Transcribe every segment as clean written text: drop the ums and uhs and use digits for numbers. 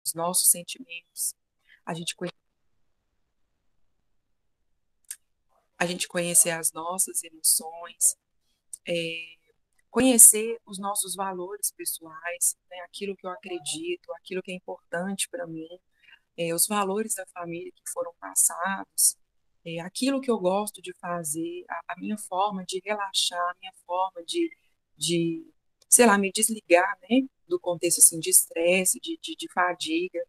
os nossos sentimentos, a gente, a gente conhecer as nossas emoções, conhecer os nossos valores pessoais, né, aquilo que eu acredito, aquilo que é importante para mim, os valores da família que foram passados, aquilo que eu gosto de fazer, a minha forma de relaxar, a minha forma de, sei lá, me desligar, né, do contexto assim, de estresse, de fadiga,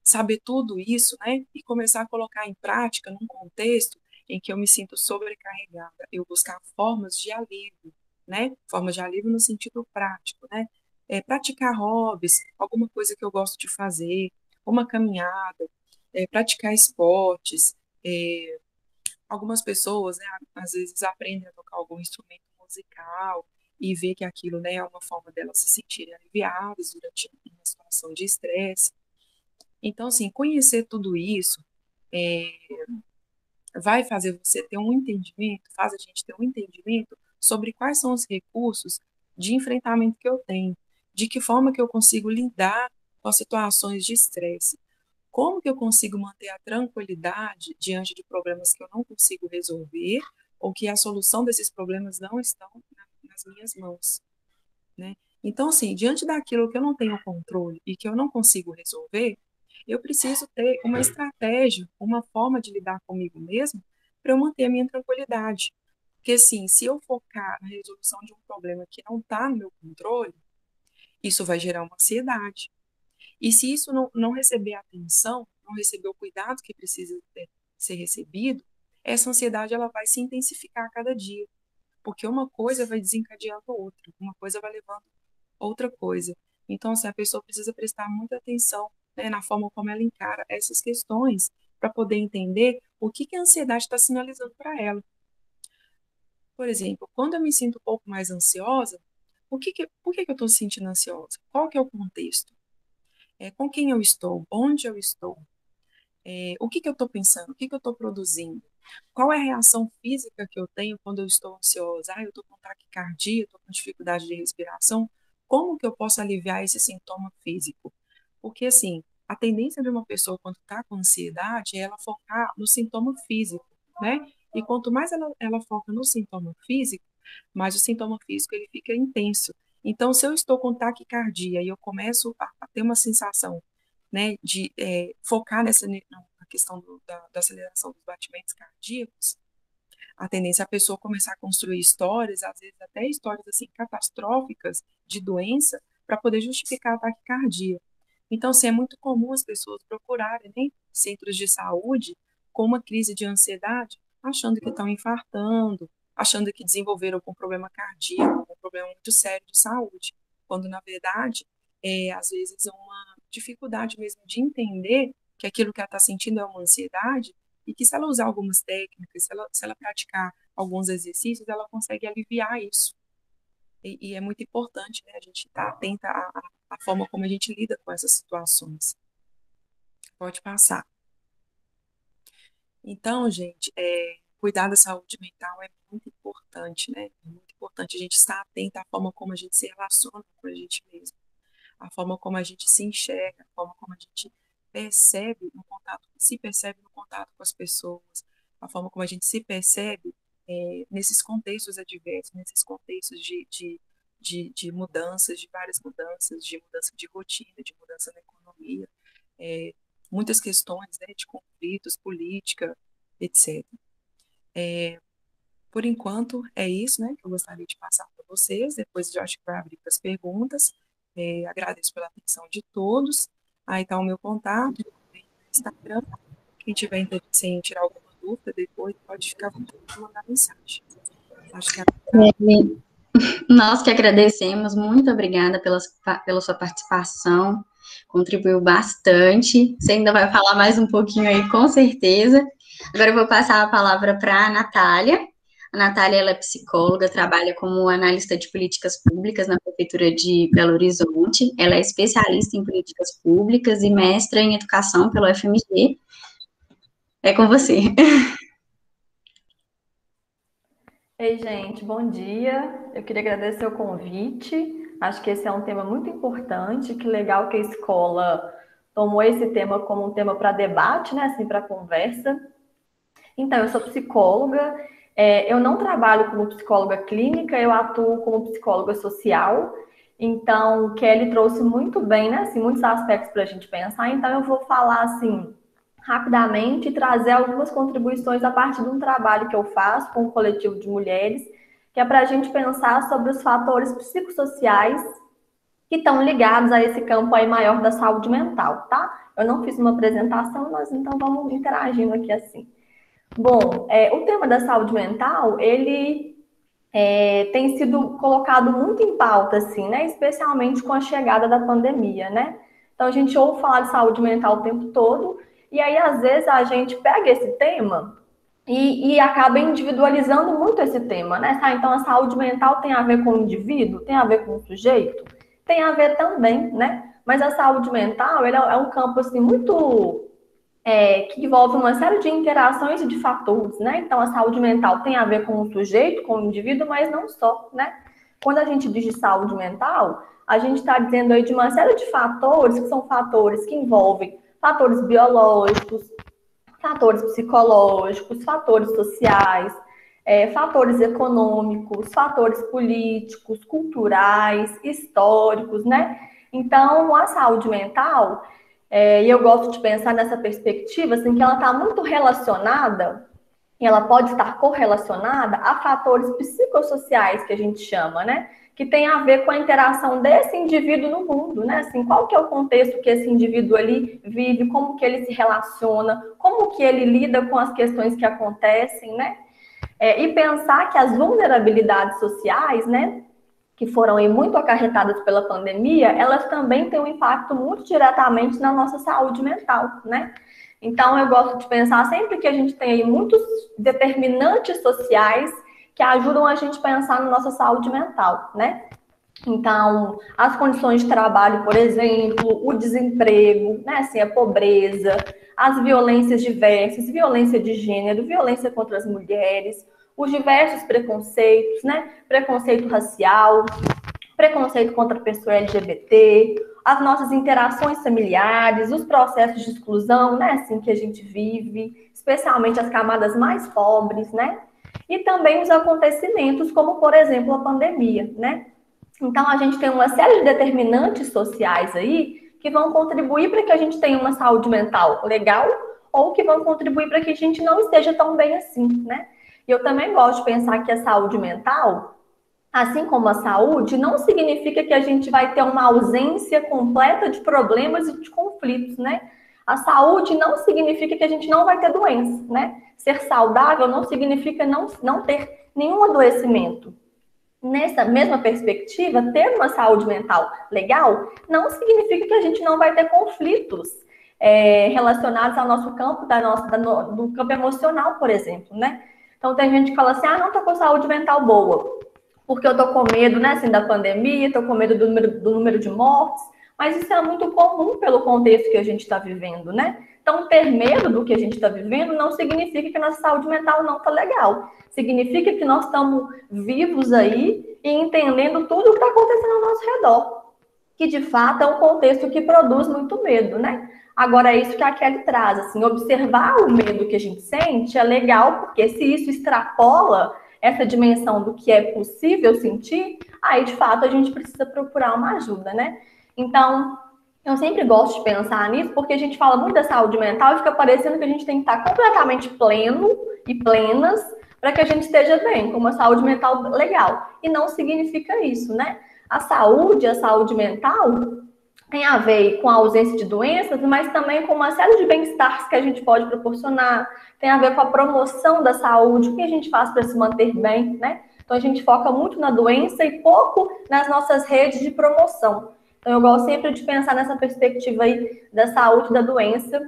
saber tudo isso, né, e começar a colocar em prática num contexto em que eu me sinto sobrecarregada, eu buscar formas de alívio, né, formas de alívio no sentido prático, né, praticar hobbies, alguma coisa que eu gosto de fazer, uma caminhada, praticar esportes, é, algumas pessoas, né, às vezes aprendem a tocar algum instrumento musical e vê que aquilo, né, é uma forma delas se sentirem aliviadas durante uma situação de estresse. Então, assim, conhecer tudo isso é, vai fazer você ter um entendimento, faz a gente ter um entendimento sobre quais são os recursos de enfrentamento que eu tenho, de que forma que eu consigo lidar com as situações de estresse, como que eu consigo manter a tranquilidade diante de problemas que eu não consigo resolver ou que a solução desses problemas não estão nas minhas mãos, né? Então, assim, diante daquilo que eu não tenho controle e que eu não consigo resolver, eu preciso ter uma estratégia, uma forma de lidar comigo mesmo para eu manter a minha tranquilidade. Porque, assim, se eu focar na resolução de um problema que não está no meu controle, isso vai gerar uma ansiedade. E se isso não receber atenção, não receber o cuidado que precisa ser recebido, essa ansiedade ela vai se intensificar a cada dia, porque uma coisa vai desencadeando a outra, uma coisa vai levando outra coisa. Então, assim, a pessoa precisa prestar muita atenção, né, na forma como ela encara essas questões, para poder entender o que que a ansiedade está sinalizando para ela. Por exemplo, quando eu me sinto um pouco mais ansiosa, por que que eu estou se sentindo ansiosa? Qual que é o contexto? Com quem eu estou? Onde eu estou? O que que eu estou pensando? O que que eu estou produzindo? Qual é a reação física que eu tenho quando eu estou ansiosa? Eu estou com taquicardia, estou com dificuldade de respiração. Como que eu posso aliviar esse sintoma físico? Porque, assim, a tendência de uma pessoa quando está com ansiedade é ela focar no sintoma físico, né? E quanto mais ela foca no sintoma físico, mais o sintoma físico ele fica intenso. Então, se eu estou com taquicardia e eu começo a ter uma sensação, né, de focar na questão da aceleração dos batimentos cardíacos, a tendência é a pessoa começar a construir histórias, às vezes até histórias assim catastróficas de doença, para poder justificar a taquicardia. Então, assim, é muito comum as pessoas procurarem, né, centros de saúde com uma crise de ansiedade, achando que estão infartando, achando que desenvolveram algum problema cardíaco, algum problema muito sério de saúde, quando, na verdade, às vezes é uma dificuldade mesmo de entender que aquilo que ela está sentindo é uma ansiedade e que se ela usar algumas técnicas, se ela praticar alguns exercícios, ela consegue aliviar isso. E é muito importante, né, a gente estar atenta à forma como a gente lida com essas situações. Pode passar. Então, gente, cuidar da saúde mental é muito importante, né? É muito importante a gente estar atento à forma como a gente se relaciona com a gente mesmo, a forma como a gente se enxerga, a forma como a gente percebe no contato, se percebe no contato com as pessoas, a forma como a gente se percebe nesses contextos adversos, nesses contextos de mudanças, de várias mudanças, de mudança de rotina, de mudança na economia, é, muitas questões, né, de conflitos, política, etc. Por enquanto, é isso, né, que eu gostaria de passar para vocês. Depois eu acho que vai abrir para as perguntas. Agradeço pela atenção de todos. Aí está o meu contato no Instagram. Quem tiver interesse em tirar alguma dúvida, depois pode ficar à vontade de mandar mensagem. Acho que agora Nós que agradecemos, muito obrigada pela sua participação, contribuiu bastante. Você ainda vai falar mais um pouquinho aí, com certeza. Agora eu vou passar a palavra para a Natália. A Natália, ela é psicóloga, trabalha como analista de políticas públicas na Prefeitura de Belo Horizonte. Ela é especialista em políticas públicas e mestra em educação pelo FMG. É com você. Ei, gente, bom dia. Eu queria agradecer o convite. Acho que esse é um tema muito importante, que legal que a escola tomou esse tema como um tema para debate, né, assim, para conversa. Então, eu sou psicóloga, eu não trabalho como psicóloga clínica, eu atuo como psicóloga social. Então, Kelly trouxe muito bem, né, assim, muitos aspectos para a gente pensar. Então, eu vou falar, assim, rapidamente e trazer algumas contribuições a partir de um trabalho que eu faço com um coletivo de mulheres, que é para a gente pensar sobre os fatores psicossociais que estão ligados a esse campo aí maior da saúde mental, tá? Eu não fiz uma apresentação, mas então vamos interagindo aqui assim. Bom, o tema da saúde mental, ele tem sido colocado muito em pauta, assim, né? Especialmente com a chegada da pandemia, né? Então, a gente ouve falar de saúde mental o tempo todo, e aí, às vezes, a gente pega esse tema e acaba individualizando muito esse tema, né? Então, a saúde mental tem a ver com o indivíduo, tem a ver com o sujeito, tem a ver também, né? Mas a saúde mental, ele é um campo, assim, muito que envolve uma série de interações e de fatores, né? Então, a saúde mental tem a ver com o sujeito, com o indivíduo, mas não só, né? Quando a gente diz de saúde mental, a gente está dizendo aí de uma série de fatores, que são fatores que envolvem fatores biológicos, fatores psicológicos, fatores sociais, fatores econômicos, fatores políticos, culturais, históricos, né? Então, a saúde mental, e eu gosto de pensar nessa perspectiva, assim, que ela está muito relacionada, e ela pode estar correlacionada a fatores psicossociais, que a gente chama, né? Que tem a ver com a interação desse indivíduo no mundo, né? Assim, qual que é o contexto que esse indivíduo ali vive, como que ele se relaciona, como que ele lida com as questões que acontecem, né? E pensar que as vulnerabilidades sociais, né, que foram aí muito acarretadas pela pandemia, elas também têm um impacto muito diretamente na nossa saúde mental, né? Então, eu gosto de pensar sempre que a gente tem aí muitos determinantes sociais que ajudam a gente a pensar na nossa saúde mental, né? Então, as condições de trabalho, por exemplo, o desemprego, né, assim, a pobreza, as violências diversas, violência de gênero, violência contra as mulheres, os diversos preconceitos, né, preconceito racial, preconceito contra a pessoa LGBT, as nossas interações familiares, os processos de exclusão, né, assim, que a gente vive, especialmente as camadas mais pobres, né, e também os acontecimentos, como, por exemplo, a pandemia, né. Então, a gente tem uma série de determinantes sociais aí que vão contribuir para que a gente tenha uma saúde mental legal ou que vão contribuir para que a gente não esteja tão bem assim, né? E eu também gosto de pensar que a saúde mental, assim como a saúde, não significa que a gente vai ter uma ausência completa de problemas e de conflitos, né? A saúde não significa que a gente não vai ter doença, né? Ser saudável não significa não ter nenhum adoecimento. Nessa mesma perspectiva, ter uma saúde mental legal não significa que a gente não vai ter conflitos relacionados ao nosso campo, do campo emocional, por exemplo, né? Então, tem gente que fala assim, não tô com saúde mental boa, porque eu tô com medo, né, assim, da pandemia, tô com medo do número de mortes, mas isso é muito comum pelo contexto que a gente está vivendo, né? Então, ter medo do que a gente está vivendo não significa que a nossa saúde mental não está legal. Significa que nós estamos vivos aí e entendendo tudo o que está acontecendo ao nosso redor. Que, de fato, é um contexto que produz muito medo, né? Agora, é isso que a Kelly traz, assim, observar o medo que a gente sente é legal, porque se isso extrapola essa dimensão do que é possível sentir, aí, de fato, a gente precisa procurar uma ajuda, né? Então, eu sempre gosto de pensar nisso, porque a gente fala muito da saúde mental e fica parecendo que a gente tem que estar completamente pleno e plenas para que a gente esteja bem, com uma saúde mental legal. E não significa isso, né? A saúde mental tem a ver com a ausência de doenças, mas também com uma série de bem-estares que a gente pode proporcionar, tem a ver com a promoção da saúde, o que a gente faz para se manter bem, né? Então, a gente foca muito na doença e pouco nas nossas redes de promoção. Então, eu gosto sempre de pensar nessa perspectiva aí da saúde da doença,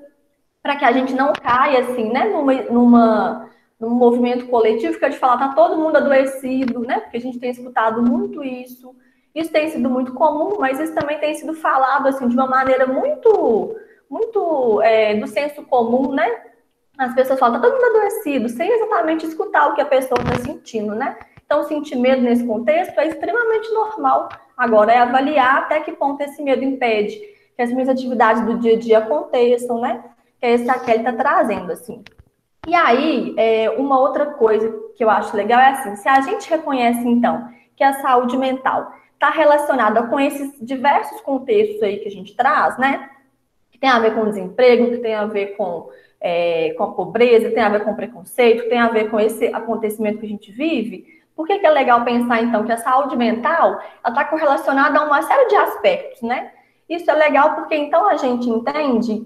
para que a gente não caia, assim, né, num movimento coletivo que é de falar, tá todo mundo adoecido, né? Porque a gente tem escutado muito isso. Isso tem sido muito comum, mas isso também tem sido falado, assim, de uma maneira muito do senso comum, né? As pessoas falam, tá todo mundo adoecido, sem exatamente escutar o que a pessoa está sentindo, né? Então, sentir medo nesse contexto é extremamente normal. Agora, é avaliar até que ponto esse medo impede que as minhas atividades do dia a dia aconteçam, né? Que é isso que a Kelly está trazendo, assim. E aí, uma outra coisa que eu acho legal é assim, se a gente reconhece, então, que a saúde mental está relacionada com esses diversos contextos aí que a gente traz, né? Que tem a ver com desemprego, que tem a ver com a pobreza, tem a ver com preconceito, tem a ver com esse acontecimento que a gente vive. Por que é legal pensar, então, que a saúde mental está correlacionada a uma série de aspectos, né? Isso é legal porque, então, a gente entende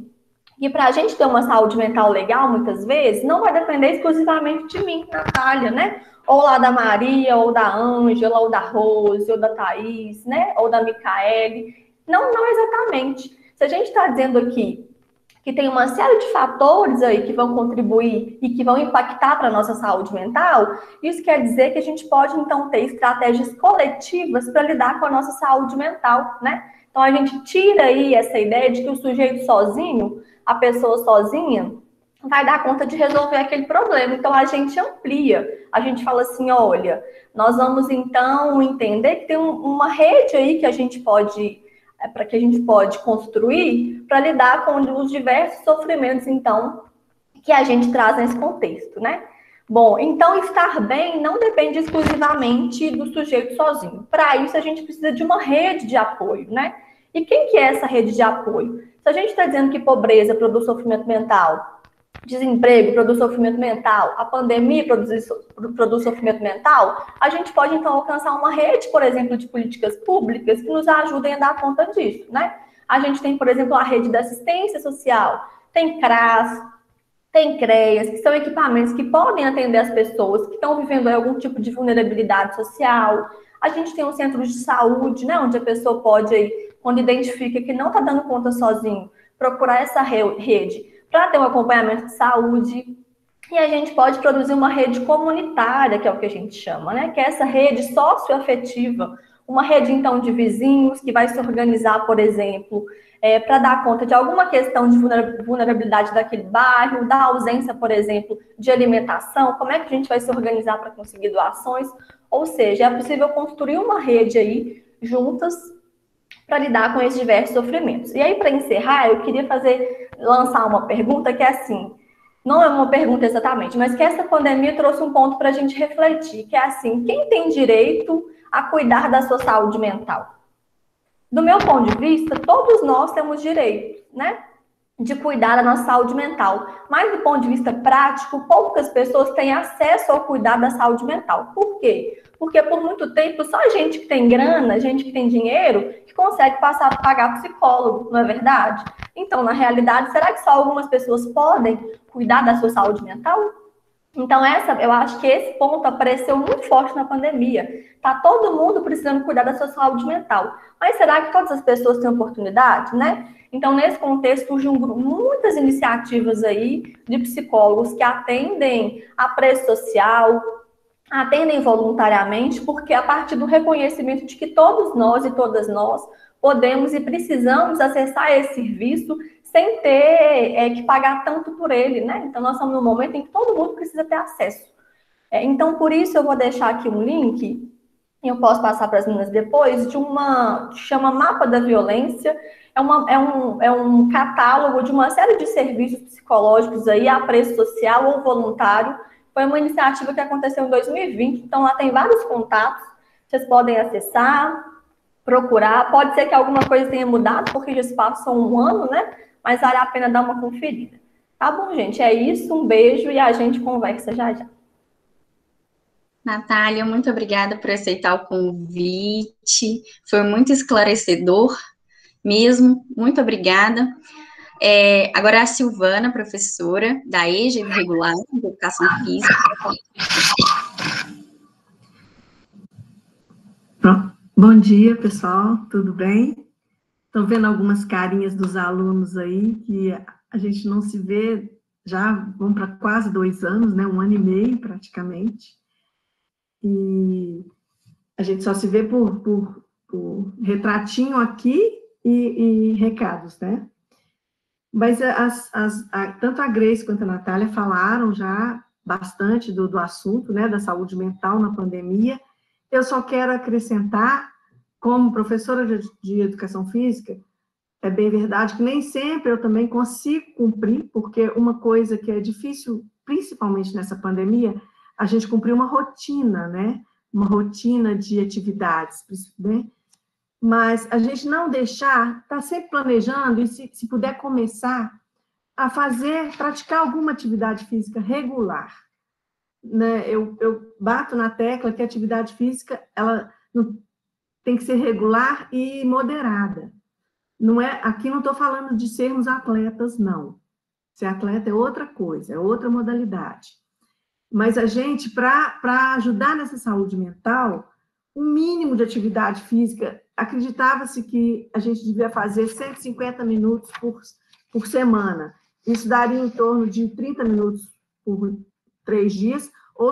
que para a gente ter uma saúde mental legal, muitas vezes, não vai depender exclusivamente de mim, Natália, né? Ou lá da Maria, ou da Ângela, ou da Rose, ou da Thaís, né? Ou da Micaele. Não, não exatamente. Se a gente está dizendo aqui que tem uma série de fatores aí que vão contribuir e que vão impactar para a nossa saúde mental, isso quer dizer que a gente pode, então, ter estratégias coletivas para lidar com a nossa saúde mental, né? Então, a gente tira aí essa ideia de que o sujeito sozinho, a pessoa sozinha, vai dar conta de resolver aquele problema. Então, a gente amplia. A gente fala assim, olha, nós vamos, então, entender que tem uma rede aí que a gente pode construir para lidar com os diversos sofrimentos, então, que a gente traz nesse contexto, né? Bom, então, estar bem não depende exclusivamente do sujeito sozinho. Para isso, a gente precisa de uma rede de apoio, né? E quem que é essa rede de apoio? Se a gente está dizendo que pobreza produz sofrimento mental, desemprego produz sofrimento mental, a pandemia produz sofrimento mental, a gente pode, então, alcançar uma rede, por exemplo, de políticas públicas que nos ajudem a dar conta disso, né? A gente tem, por exemplo, a rede da assistência social, tem CRAS, tem CREAS, que são equipamentos que podem atender as pessoas que estão vivendo algum tipo de vulnerabilidade social. A gente tem um centro de saúde, né, onde a pessoa pode, aí, quando identifica que não está dando conta sozinho, procurar essa rede para ter um acompanhamento de saúde. E a gente pode produzir uma rede comunitária, que é o que a gente chama, né? Que é essa rede socioafetiva, uma rede, então, de vizinhos que vai se organizar, por exemplo, para dar conta de alguma questão de vulnerabilidade daquele bairro, da ausência, por exemplo, de alimentação, como é que a gente vai se organizar para conseguir doações? Ou seja, é possível construir uma rede aí, juntas, para lidar com esses diversos sofrimentos. E aí, para encerrar, eu queria lançar uma pergunta que é assim, não é uma pergunta exatamente, mas que essa pandemia trouxe um ponto para a gente refletir, que é assim, quem tem direito a cuidar da sua saúde mental? Do meu ponto de vista, todos nós temos direito, né, de cuidar da nossa saúde mental. Mas do ponto de vista prático, poucas pessoas têm acesso ao cuidar da saúde mental. Por quê? Porque por muito tempo só gente que tem grana, gente que tem dinheiro, que consegue pagar psicólogo, não é verdade? Então, na realidade, será que só algumas pessoas podem cuidar da sua saúde mental? Então, eu acho que esse ponto apareceu muito forte na pandemia. Tá todo mundo precisando cuidar da sua saúde mental. Mas será que todas as pessoas têm oportunidade, né? Então, nesse contexto, surgem muitas iniciativas aí de psicólogos que atendem a preço social, atendem voluntariamente, porque a partir do reconhecimento de que todos nós e todas nós podemos e precisamos acessar esse serviço sem ter que pagar tanto por ele, né? Então, nós estamos num momento em que todo mundo precisa ter acesso. Então, por isso, eu vou deixar aqui um link, e eu posso passar para as meninas depois, de uma que chama Mapa da Violência. É um catálogo de uma série de serviços psicológicos aí a preço social ou voluntário. Foi uma iniciativa que aconteceu em 2020, então lá tem vários contatos, vocês podem acessar, procurar. Pode ser que alguma coisa tenha mudado, porque já se passou um ano, né? Mas vale a pena dar uma conferida. Tá bom, gente? É isso, um beijo e a gente conversa já já. Natália, muito obrigada por aceitar o convite. Foi muito esclarecedor mesmo. Muito obrigada. Agora a Silvana, professora da EJA Regular de Educação Física. Bom dia, pessoal. Tudo bem? Estou vendo algumas carinhas dos alunos aí, que a gente não se vê, já vão para quase 2 anos, né? 1 ano e meio, praticamente. E a gente só se vê por retratinho aqui e recados, né? Mas tanto a Grace quanto a Natália falaram já bastante do assunto, né, da saúde mental na pandemia. Eu só quero acrescentar, como professora de educação física, é bem verdade que nem sempre eu também consigo cumprir, porque uma coisa que é difícil, principalmente nessa pandemia, a gente cumprir uma rotina, né? Uma rotina de atividades, né? Mas a gente não deixar, tá sempre planejando, e se puder começar a praticar alguma atividade física regular, né? Eu bato na tecla que a atividade física, ela tem que ser regular e moderada. Aqui não estou falando de sermos atletas, não. Ser atleta é outra coisa, é outra modalidade. Mas a gente, para ajudar nessa saúde mental, um mínimo de atividade física, acreditava-se que a gente devia fazer 150 minutos por semana. Isso daria em torno de 30 minutos por 3 dias, ou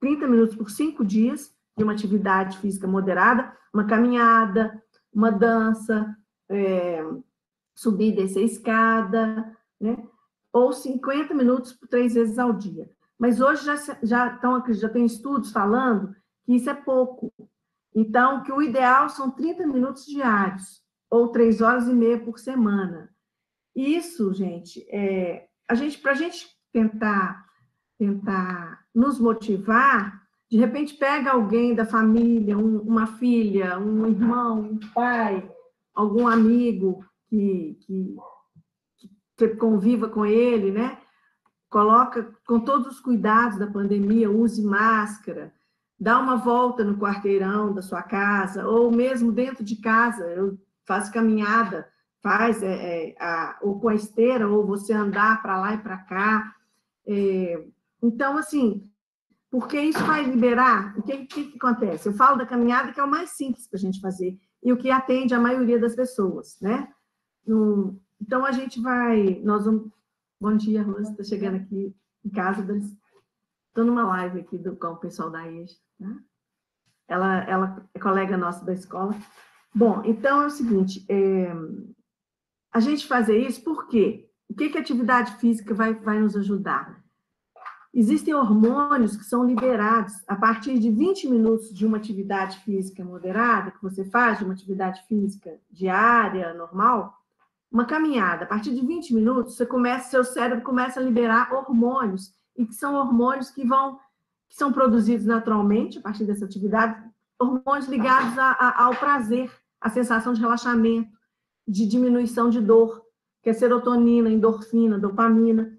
30 minutos por 5 dias, de uma atividade física moderada, uma caminhada, uma dança, subir e descer a escada, né? Ou 50 minutos por 3 vezes ao dia. Mas hoje já tem estudos falando que isso é pouco. Então, que o ideal são 30 minutos diários, ou 3 horas e meia por semana. Isso, gente, para a gente tentar nos motivar, de repente pega alguém da família, uma filha, um irmão, um pai, algum amigo que conviva com ele, né? Coloca com todos os cuidados da pandemia, use máscara, dá uma volta no quarteirão da sua casa, ou mesmo dentro de casa, eu faço caminhada, ou com a esteira, ou você andar para lá e para cá. Então, assim, porque isso vai liberar, o que acontece? Eu falo da caminhada, que é o mais simples para a gente fazer, e o que atende a maioria das pessoas, né? Então, a gente nós vamos... Bom dia, Rosa, está chegando aqui em casa. Estou numa live aqui com o pessoal da EJA, né? Ela é colega nossa da escola. Bom, então é o seguinte, a gente fazer isso, por quê? O que a atividade física vai nos ajudar? Existem hormônios que são liberados a partir de 20 minutos de uma atividade física moderada, que você faz, de uma atividade física diária, normal, uma caminhada. A partir de 20 minutos, seu cérebro começa a liberar hormônios, e que são hormônios que são produzidos naturalmente a partir dessa atividade, hormônios ligados ao prazer, à sensação de relaxamento, de diminuição de dor, que é serotonina, endorfina, dopamina.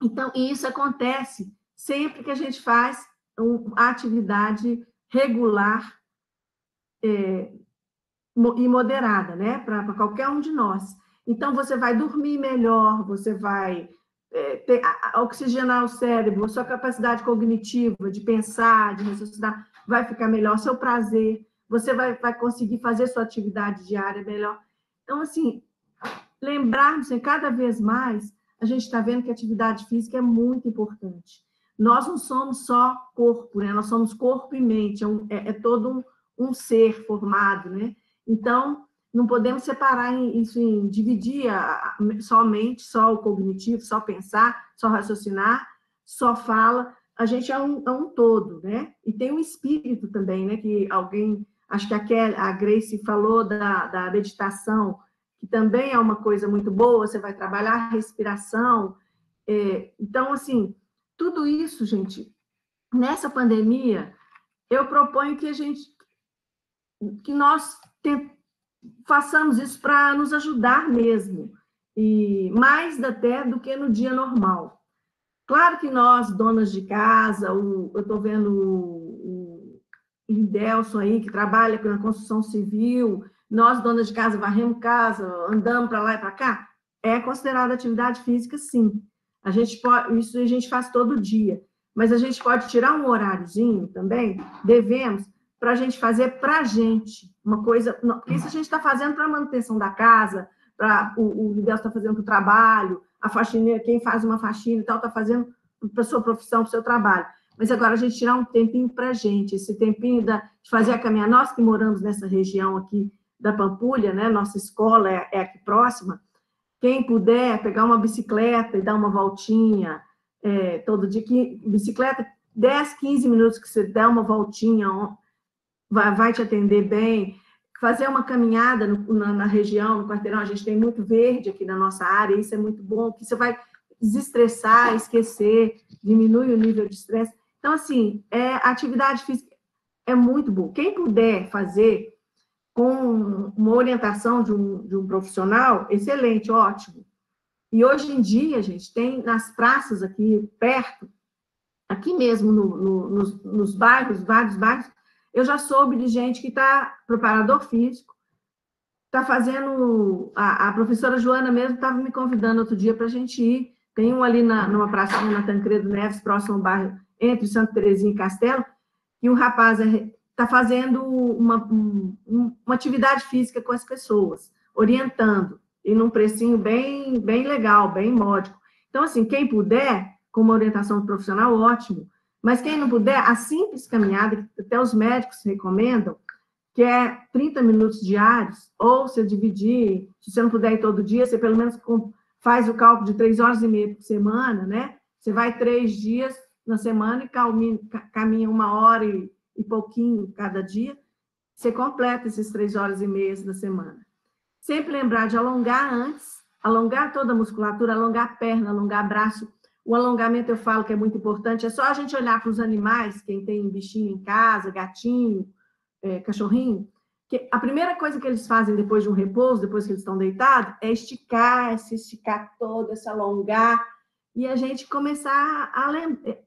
Então, isso acontece sempre que a gente faz a atividade regular e moderada, né? Para qualquer um de nós. Então, você vai dormir melhor, você vai oxigenar o cérebro, a sua capacidade cognitiva de pensar, de raciocinar, vai ficar melhor, seu prazer, você vai conseguir fazer sua atividade diária melhor. Então, assim, lembrarmos cada vez mais, a gente está vendo que a atividade física é muito importante. Nós não somos só corpo, né? Nós somos corpo e mente, é todo um ser formado, né? Então, não podemos separar isso dividir somente, só o cognitivo, só pensar, só raciocinar, só fala. A gente é um todo, né? E tem um espírito também, né? Que acho que a Grace falou da meditação, que também é uma coisa muito boa, você vai trabalhar a respiração. Então, assim, tudo isso, gente, nessa pandemia, eu proponho que nós façamos isso para nos ajudar mesmo, e mais até do que no dia normal. Claro que nós, donas de casa, eu estou vendo o Lidelson aí, que trabalha na construção civil, nós, donas de casa, varremos casa, andamos para lá e para cá, é considerado atividade física, sim. Isso a gente faz todo dia, mas a gente pode tirar um horáriozinho também, devemos, para a gente fazer para a gente, uma coisa, porque isso a gente está fazendo para a manutenção da casa, o Lidelson está fazendo para o trabalho, a faxineira, quem faz uma faxina e tal, está fazendo para a sua profissão, para o seu trabalho. Mas agora a gente tirar um tempinho para a gente, esse tempinho de fazer a caminhada. Nós que moramos nessa região aqui da Pampulha, né? Nossa escola é aqui próxima. Quem puder pegar uma bicicleta e dar uma voltinha, todo dia, que bicicleta, 10, 15 minutos que você dá uma voltinha, vai te atender bem. Fazer uma caminhada na região, no quarteirão, a gente tem muito verde aqui na nossa área, isso é muito bom, que você vai desestressar, esquecer, diminui o nível de estresse. Então, assim, a atividade física é muito boa. Quem puder fazer com uma orientação de um profissional, excelente, ótimo. E hoje em dia, gente, tem nas praças aqui perto, aqui mesmo nos bairros, vários bairros, eu já soube de gente que está preparador físico, está fazendo... A professora Joana mesmo estava me convidando outro dia para a gente ir. Tem um ali numa pracinha na Tancredo Neves, próximo ao bairro, entre Santa Terezinha e Castelo, e o rapaz está fazendo uma atividade física com as pessoas, orientando, e num precinho bem, bem legal, bem módico. Então, assim, quem puder, com uma orientação profissional, ótimo. Mas quem não puder, a simples caminhada, que até os médicos recomendam, que é 30 minutos diários, ou você dividir, se você não puder ir todo dia, você pelo menos faz o cálculo de 3 horas e meia por semana, né? Você vai 3 dias na semana e caminha 1 hora e pouquinho cada dia, você completa esses 3 horas e meia da semana. Sempre lembrar de alongar antes, alongar toda a musculatura, alongar a perna, alongar braço. O alongamento, eu falo que é muito importante, é só a gente olhar para os animais, quem tem bichinho em casa, gatinho, cachorrinho, que a primeira coisa que eles fazem depois de um repouso, depois que eles estão deitados, é esticar, se esticar todo, se alongar, e a gente começar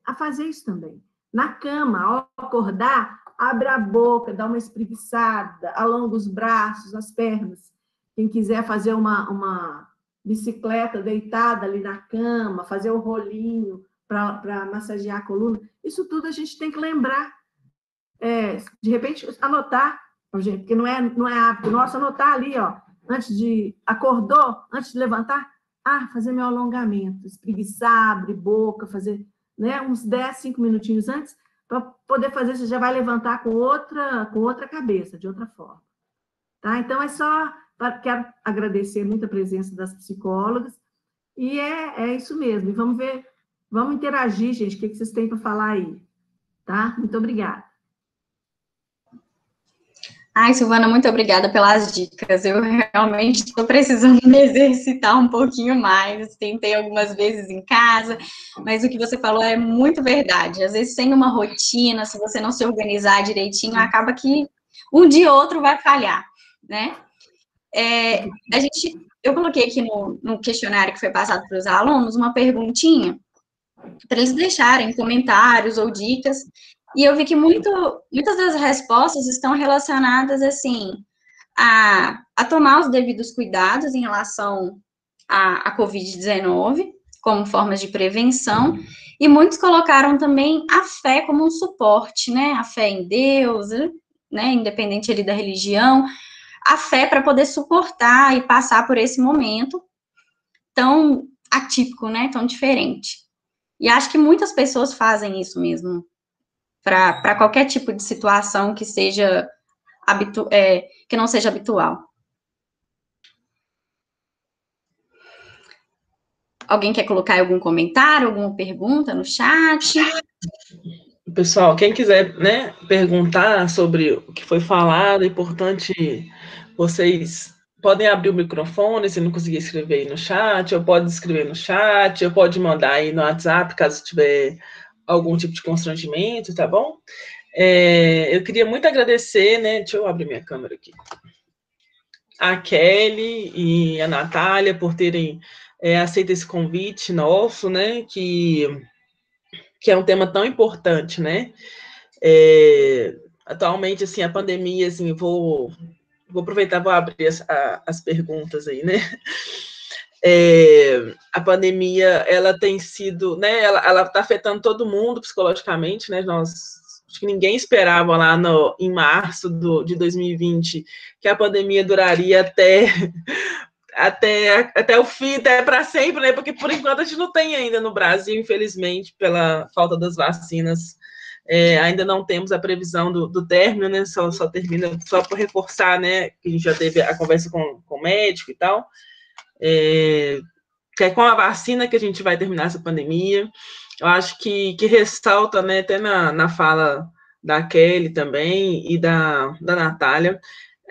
a fazer isso também. Na cama, ao acordar, abre a boca, dá uma espreguiçada, alonga os braços, as pernas. Quem quiser fazer uma bicicleta deitada ali na cama, fazer o rolinho para massagear a coluna, isso tudo a gente tem que lembrar. De repente, anotar, porque não é hábito nosso, anotar ali, ó, acordou, antes de levantar, fazer meu alongamento, espreguiçar, abrir boca, fazer, né, uns 10, 5 minutinhos antes, para poder fazer, você já vai levantar com outra cabeça, de outra forma. Tá? Então, quero agradecer muito a presença das psicólogas, e é isso mesmo. E vamos interagir, gente, o que vocês têm para falar aí. Tá? Muito obrigada. Ai, Silvana, muito obrigada pelas dicas. Eu realmente estou precisando me exercitar um pouquinho mais. Tentei algumas vezes em casa, mas o que você falou é muito verdade. Às vezes, sem uma rotina, se você não se organizar direitinho, acaba que um dia ou outro vai falhar, né? Eu coloquei aqui no questionário que foi passado para os alunos uma perguntinha para eles deixarem comentários ou dicas. E eu vi que muitas das respostas estão relacionadas, assim, a tomar os devidos cuidados em relação à Covid-19, como formas de prevenção, e muitos colocaram também a fé como um suporte, né? A fé em Deus, né? Independente ali da religião, a fé para poder suportar e passar por esse momento tão atípico, né? Tão diferente. E acho que muitas pessoas fazem isso mesmo, para qualquer tipo de situação que seja que não seja habitual. Alguém quer colocar algum comentário, alguma pergunta no chat? Pessoal, quem quiser, né, perguntar sobre o que foi falado, é importante, vocês podem abrir o microfone, se não conseguir escrever aí no chat, ou pode escrever no chat, ou pode mandar aí no WhatsApp, caso tiver algum tipo de constrangimento, tá bom? Eu queria muito agradecer, né, deixa eu abrir minha câmera aqui, a Kelly e a Natália por terem aceito esse convite nosso, né, que é um tema tão importante, né? Atualmente, assim, a pandemia, assim, vou aproveitar, vou abrir as perguntas aí, né? A pandemia, ela tem sido, né, ela está afetando todo mundo psicologicamente, né? Acho que ninguém esperava lá em março de 2020 que a pandemia duraria até o fim, até para sempre, né? Porque por enquanto a gente não tem ainda no Brasil, infelizmente, pela falta das vacinas, ainda não temos a previsão do término, né? Só termina, só para reforçar, né? Que a gente já teve a conversa com o médico e tal. que é com a vacina que a gente vai terminar essa pandemia. Eu acho que ressalta, né, até na fala da Kelly também e da Natália,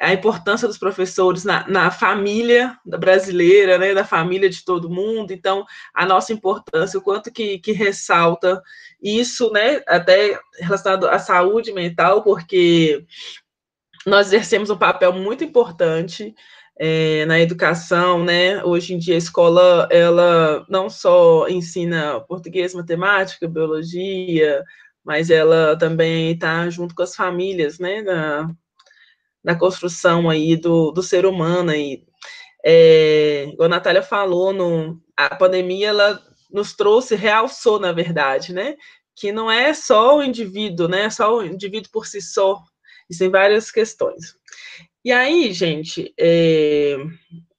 a importância dos professores na família brasileira, né, da família de todo mundo. Então, a nossa importância, o quanto que ressalta isso, né, até relacionado à saúde mental, porque nós exercemos um papel muito importante na educação, né? Hoje em dia a escola, ela não só ensina português, matemática, biologia, mas ela também está junto com as famílias, né? Na construção aí do ser humano. Aí. Igual a Natália falou, a pandemia, ela nos trouxe, realçou, na verdade, né? Que não é só o indivíduo, né? Só o indivíduo por si só. Existem várias questões. E aí, gente,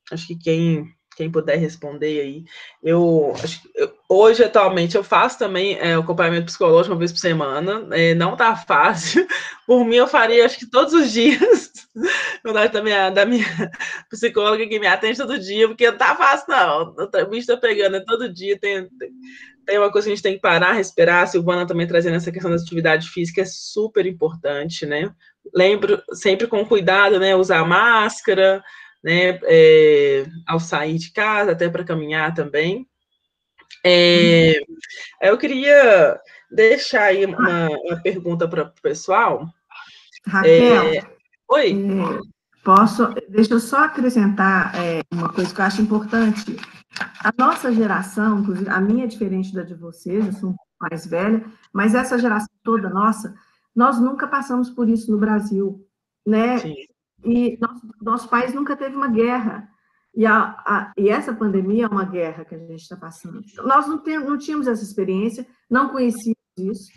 acho que quem puder responder aí, hoje, atualmente, eu faço também acompanhamento psicológico uma vez por semana, não tá fácil, por mim eu faria, acho que todos os dias, da minha psicóloga que me atende todo dia, porque não tá fácil não, o bicho tá pegando, todo dia tem uma coisa que a gente tem que parar, respirar. A Silvana também trazendo essa questão da atividade física, é super importante, né? Lembro sempre com cuidado, né? Usar máscara, né? Ao sair de casa, até para caminhar também. Eu queria deixar aí uma pergunta para o pessoal. Raquel, oi? Deixa eu só acrescentar uma coisa que eu acho importante. A nossa geração, inclusive, a minha é diferente da de vocês, eu sou um pouco mais velha, mas essa geração toda nossa, nós nunca passamos por isso no Brasil, né? Sim. E nosso país nunca teve uma guerra. E essa pandemia é uma guerra que a gente está passando. Nós não tínhamos essa experiência, não conhecíamos isso.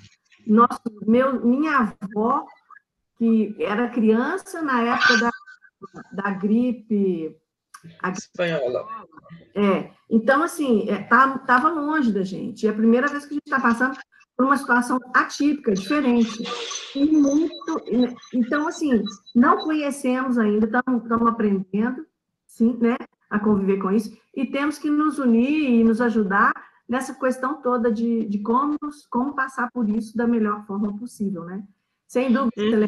Minha avó, que era criança na época da gripe espanhola. Então, assim, estava longe da gente. E é a primeira vez que a gente está passando por uma situação atípica, diferente. Então, assim, não conhecemos ainda, estamos aprendendo, sim, né, a conviver com isso, e temos que nos unir e nos ajudar nessa questão toda de como passar por isso da melhor forma possível, né? Sem dúvida,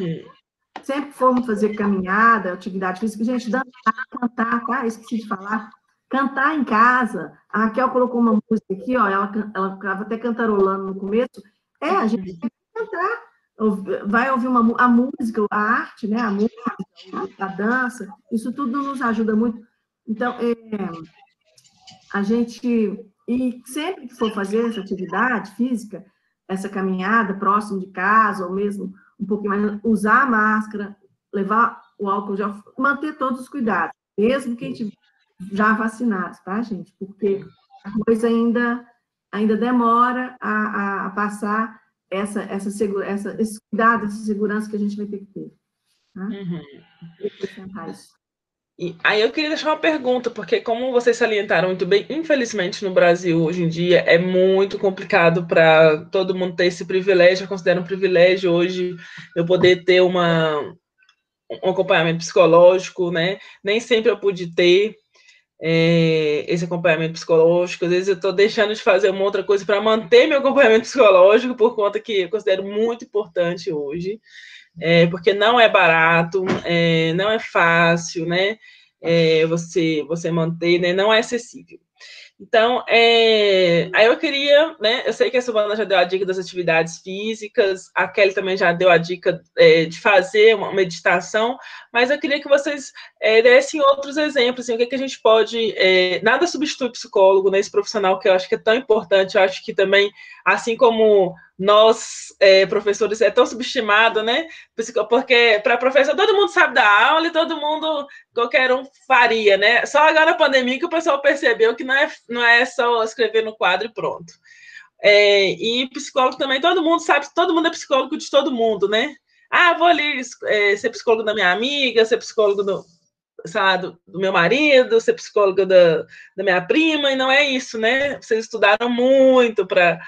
sempre fomos fazer caminhada, atividade física, gente, dançar, cantar, tá? Esqueci de falar. Cantar em casa. A Raquel colocou uma música aqui, ó, ela ficava até cantarolando no começo. A gente tem que cantar. Vai ouvir a música, a arte, né? A música, a dança, isso tudo nos ajuda muito. Então, a gente... E sempre que for fazer essa atividade física, essa caminhada próximo de casa, ou mesmo um pouquinho mais, usar a máscara, levar o álcool gel, manter todos os cuidados, mesmo quem tiver já vacinado, tá, gente? Porque a coisa ainda demora a passar esse cuidado, essa segurança que a gente vai ter que ter. Tá? E aí eu queria deixar uma pergunta, porque como vocês salientaram muito bem, infelizmente no Brasil hoje em dia é muito complicado para todo mundo ter esse privilégio. Eu considero um privilégio hoje eu poder ter um acompanhamento psicológico, né? Nem sempre eu pude ter esse acompanhamento psicológico. Às vezes eu estou deixando de fazer uma outra coisa para manter meu acompanhamento psicológico, por conta que eu considero muito importante hoje. Porque não é barato, não é fácil, né? Você manter, né? Não é acessível. Então, aí eu queria, né? Eu sei que a Silvana já deu a dica das atividades físicas, a Kelly também já deu a dica de fazer uma meditação, mas eu queria que vocês dessem outros exemplos, assim, o que a gente pode... nada substitui psicólogo, né? Esse profissional que eu acho que é tão importante, eu acho que também, assim como nós, professores, é tão subestimado, né? Porque para professor, todo mundo sabe dar aula e todo mundo, qualquer um faria, né? Só agora na pandemia que o pessoal percebeu que não é só escrever no quadro e pronto. E psicólogo também, todo mundo sabe, todo mundo é psicólogo de todo mundo, né? Vou ali ser psicólogo da minha amiga, ser psicólogo do meu marido, ser psicólogo da minha prima, e não é isso, né? Vocês estudaram muito para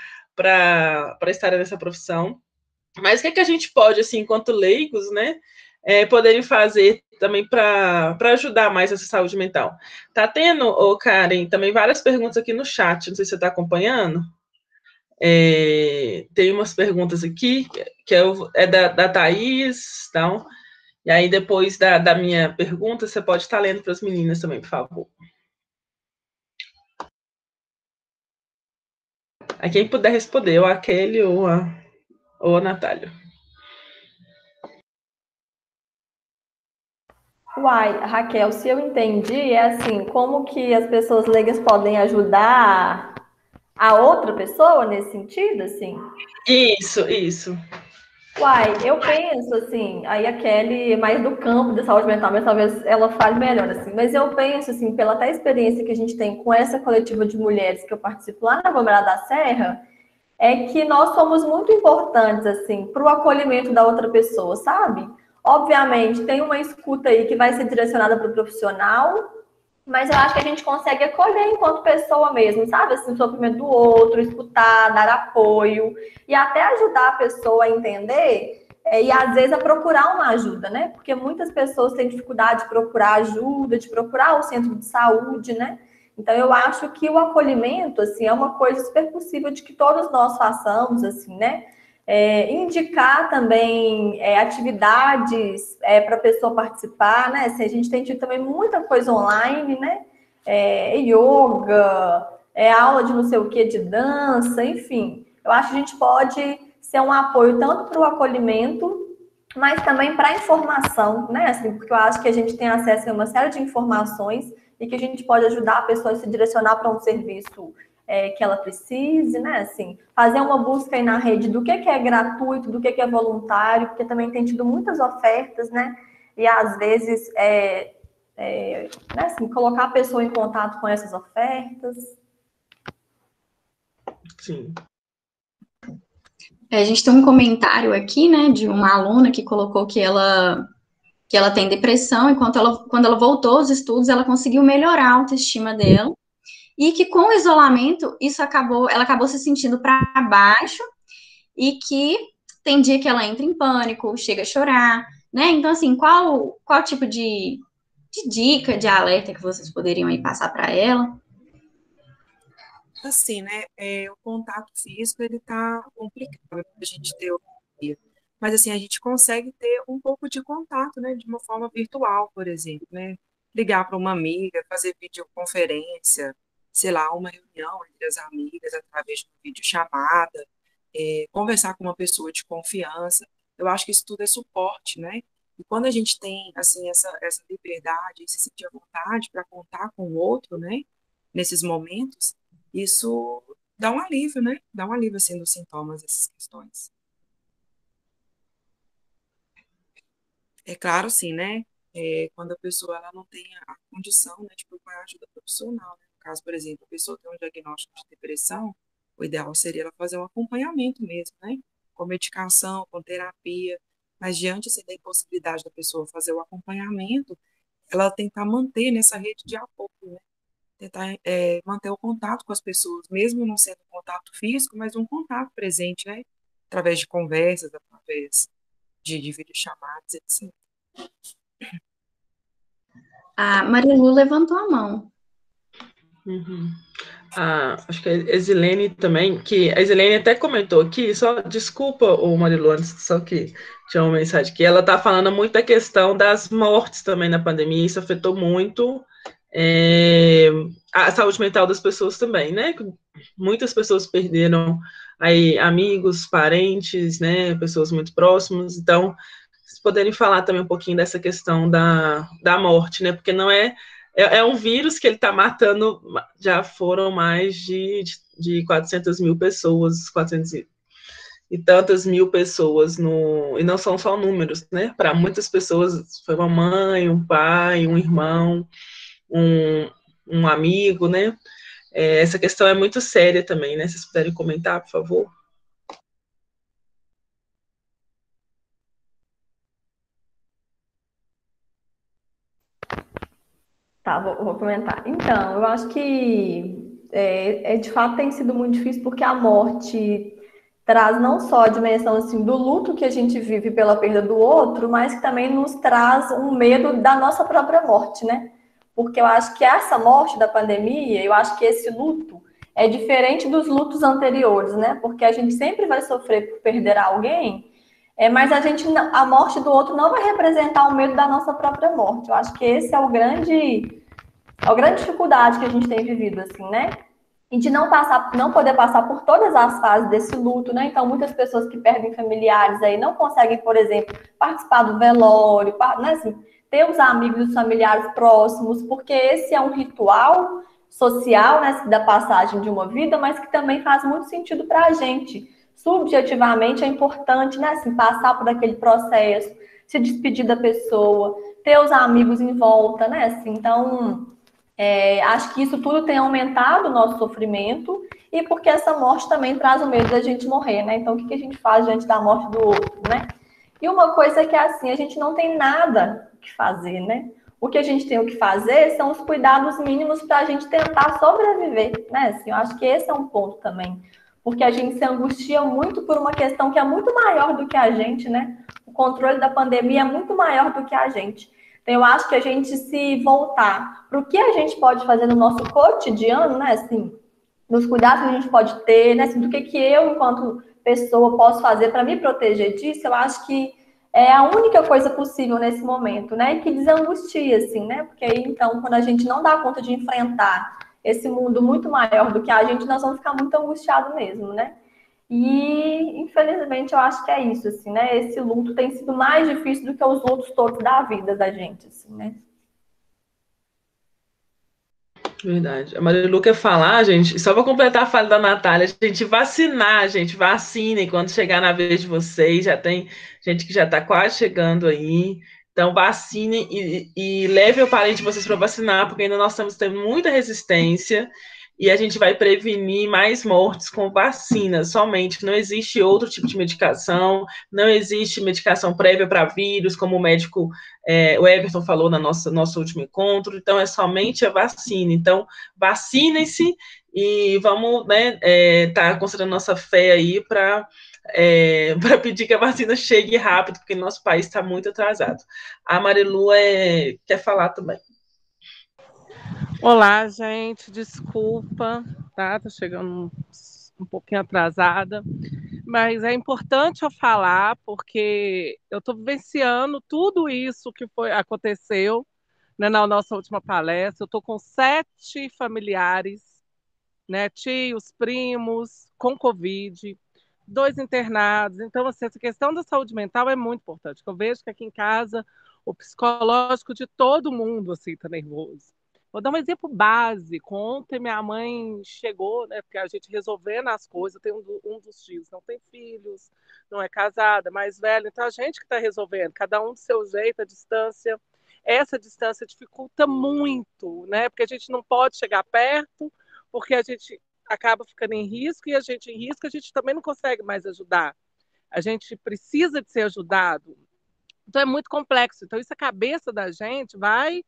estar nessa profissão. Mas o que a gente pode, assim, enquanto leigos, né, poderem fazer também para ajudar mais essa saúde mental. Tá tendo, Karen, também várias perguntas aqui no chat, não sei se você está acompanhando. Tem umas perguntas aqui, que é da Thaís, então, e aí depois da minha pergunta, você pode estar lendo para as meninas também, por favor. A quem puder responder, ou a Kelly ou a Natália. Uai, Raquel, se eu entendi, é assim, como que as pessoas leigas podem ajudar a outra pessoa nesse sentido, assim? Isso. Uai, eu penso assim, aí a Kelly é mais do campo da saúde mental, mas talvez ela fale melhor, assim, mas eu penso assim, pela até experiência que a gente tem com essa coletiva de mulheres que eu participo lá na Aglomerada da Serra, é que nós somos muito importantes, assim, para o acolhimento da outra pessoa, sabe? Obviamente, tem uma escuta aí que vai ser direcionada para o profissional, mas eu acho que a gente consegue acolher enquanto pessoa mesmo, sabe? Assim, o sofrimento do outro, escutar, dar apoio e até ajudar a pessoa a entender e às vezes a procurar uma ajuda, né? Porque muitas pessoas têm dificuldade de procurar ajuda, de procurar o centro de saúde, né? Então eu acho que o acolhimento, assim, é uma coisa super possível de que todos nós façamos, assim, né? Indicar também atividades para a pessoa participar, né? Assim, a gente tem tido também muita coisa online, né? Yoga, aula de não sei o que, de dança, enfim. Eu acho que a gente pode ser um apoio tanto para o acolhimento, mas também para a informação, né? Assim, porque eu acho que a gente tem acesso a uma série de informações e que a gente pode ajudar a pessoa a se direcionar para um serviço que ela precise, né? Assim, fazer uma busca aí na rede do que é gratuito, do que é voluntário, porque também tem tido muitas ofertas, né? E às vezes, né, assim, colocar a pessoa em contato com essas ofertas. Sim. A gente tem um comentário aqui, né, de uma aluna que colocou que ela tem depressão e quando ela voltou aos estudos, ela conseguiu melhorar a autoestima dela. E que com o isolamento, ela acabou se sentindo para baixo e que tem dia que ela entra em pânico, chega a chorar, né? Então, assim, qual tipo de dica, de alerta que vocês poderiam aí passar para ela? Assim, né, o contato físico, ele tá complicado para a gente ter hoje em dia. Mas, assim, a gente consegue ter um pouco de contato, né, de uma forma virtual, por exemplo, né? Ligar para uma amiga, fazer videoconferência, sei lá, uma reunião entre as amigas através de uma videochamada, conversar com uma pessoa de confiança. Eu acho que isso tudo é suporte, né? E quando a gente tem, assim, essa liberdade, se sentir à vontade para contar com o outro, né, nesses momentos, isso dá um alívio, né? Dá um alívio, assim, dos sintomas, dessas questões. É claro, sim, né? Quando a pessoa ela não tem a condição, né, de procurar ajuda profissional, né? No caso, por exemplo, a pessoa tem um diagnóstico de depressão, o ideal seria ela fazer um acompanhamento mesmo, né? Com medicação, com terapia. Mas diante assim, da impossibilidade da pessoa fazer o acompanhamento, ela tentar manter nessa rede de apoio, né? Tentar manter o contato com as pessoas, mesmo não sendo um contato físico, mas um contato presente, né? Através de conversas, através de videochamadas, etc. A Marilu levantou a mão. Uhum. Acho que a Exilene também, que a Exilene até comentou aqui, só desculpa, o Marilu, antes, só que tinha uma mensagem que ela está falando muito da questão das mortes também na pandemia, isso afetou muito a saúde mental das pessoas também, né? Muitas pessoas perderam aí amigos, parentes, né? Pessoas muito próximas, então vocês poderem falar também um pouquinho dessa questão da morte, né? Porque não é um vírus que ele está matando, já foram mais de 400 mil pessoas, 400 e tantas mil pessoas, e não são só números, né? Para muitas pessoas foi uma mãe, um pai, um irmão, um amigo, né? Essa questão é muito séria também, né? Se vocês puderem comentar, por favor. Tá, vou comentar. Então, eu acho que de fato tem sido muito difícil porque a morte traz não só a dimensão assim, do luto que a gente vive pela perda do outro, mas que também nos traz um medo da nossa própria morte, né? Porque eu acho que essa morte da pandemia, eu acho que esse luto é diferente dos lutos anteriores, né? Porque a gente sempre vai sofrer por perder alguém, mas a morte do outro não vai representar o medo da nossa própria morte. Eu acho que esse é a grande dificuldade que a gente tem vivido, assim, né? E de não poder passar por todas as fases desse luto, né? Então, muitas pessoas que perdem familiares aí não conseguem, por exemplo, participar do velório, né? Assim, ter os amigos e os familiares próximos, porque esse é um ritual social, né, da passagem de uma vida, mas que também faz muito sentido para a gente. Subjetivamente é importante, né, assim, passar por aquele processo, se despedir da pessoa, ter os amigos em volta, né? Assim, então, acho que isso tudo tem aumentado o nosso sofrimento e porque essa morte também traz o medo da gente morrer, né? Então, o que a gente faz diante da morte do outro, né? E uma coisa que é assim, a gente não tem nada o que fazer, né? O que a gente tem o que fazer são os cuidados mínimos para a gente tentar sobreviver, né? Assim, eu acho que esse é um ponto também, porque a gente se angustia muito por uma questão que é muito maior do que a gente, né? O controle da pandemia é muito maior do que a gente. Então, eu acho que a gente se voltar para o que a gente pode fazer no nosso cotidiano, né? Assim, nos cuidados que a gente pode ter, né? Assim, do que eu, enquanto pessoa, posso fazer para me proteger disso, eu acho que é a única coisa possível nesse momento, né? E que desangustia, assim, né? Porque aí, então, quando a gente não dá conta de enfrentar esse mundo muito maior do que a gente, nós vamos ficar muito angustiados mesmo, né? E, infelizmente, eu acho que é isso, assim, né? Esse luto tem sido mais difícil do que os lutos todos da vida da gente, assim, né? Verdade. A Marilu quer falar, gente, só para completar a fala da Natália, gente, vacinar, gente, vacinem quando chegar na vez de vocês, já tem gente que já está quase chegando aí, então vacinem e leve o parente de vocês para vacinar, porque ainda nós estamos tendo muita resistência e a gente vai prevenir mais mortes com vacina somente, não existe outro tipo de medicação, não existe medicação prévia para vírus, como o médico o Everton falou nosso último encontro, então é somente a vacina. Então, vacinem-se e vamos, né, tá considerando nossa fé aí para pedir que a vacina chegue rápido, porque nosso país está muito atrasado. A Marilu quer falar também. Olá, gente, desculpa, tá? Tô chegando um pouquinho atrasada, mas é importante eu falar porque eu estou vivenciando tudo isso que aconteceu, né, na nossa última palestra. Eu estou com 7 familiares, né, tios, primos, com Covid, 2 internados. Então, assim, essa questão da saúde mental é muito importante. Eu vejo que aqui em casa o psicológico de todo mundo assim está nervoso. Vou dar um exemplo básico. Ontem minha mãe chegou, né? Porque a gente resolvendo as coisas, tem um dos tios não tem filhos, não é casada, mais velha, então a gente que está resolvendo, cada um do seu jeito, a distância. Essa distância dificulta muito, né? Porque a gente não pode chegar perto, porque a gente acaba ficando em risco e a gente em risco a gente também não consegue mais ajudar. A gente precisa de ser ajudado. Então é muito complexo. Então isso a cabeça da gente vai